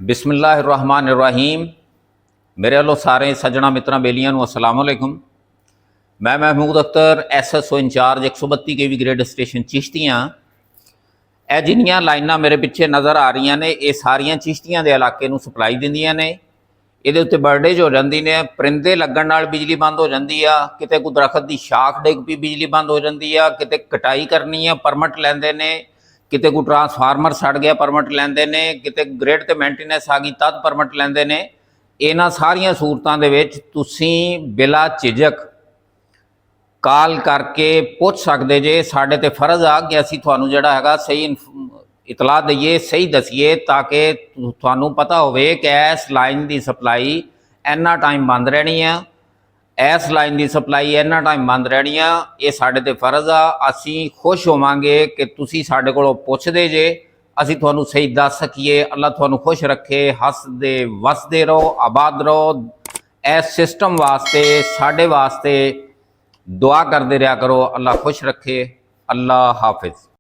बिस्मिल्लाहिर्रहमानिर्रहीम। मेरे वालों सारे सज्जणा मित्रां बेलियां नूं अस्सलाम वालेकुम। मैं Mahmood Akhtar SSO incharge 132 KV grade station Chishtian. ਇਹ जिन्नियां लाइनां मेरे पिछे नज़र आ रही ने ये सारियां चिश्तियां दे इलाके नूं सप्लाई दिंदियां ने। ਇਹਦੇ ਉੱਤੇ ਬਰਡੇਜ हो जाती ने, परिंदे लगन नाल बिजली बंद हो जाती आ, किते कोई दरखत की शाख डिग पई बिजली बंद हो जाती आ, किते कटाई करनी है परमिट लैंदे ने, किते कोई ट्रांसफार्मर सड़ गया परमिट लैंदे ने, किते ग्रिड ते मेंटेनेंस आ गई तद परमिट लैंदे ने। इन्हां सारियां सूरतां दे विच तुसीं बिला झिझक काल करके पुछ सकते जे। साडे ते फर्ज आ कि असीं तुहानूं जिहड़ा हैगा सही इतला दईए, सही दसीए, ताकि तुहानूं पता होवे कि इस लाइन की सप्लाई इन्ना टाइम बंद रहनी है, इस लाइन की सप्लाई इन्ना टाइम बंद रहनी है। ये साडे ते फर्ज आ। असीं खुश होवांगे कि तुसीं साडे कोलों पुछदे जे, असीं तुहानूं सही दस सकीए। अल्लाह तुहानूं खुश रखे, हसदे वसदे रहो, आबाद रहो। इस सिस्टम वास्ते साडे वास्ते दुआ करते रहा करो। अल्लाह खुश रखे। अल्लाह हाफिज़।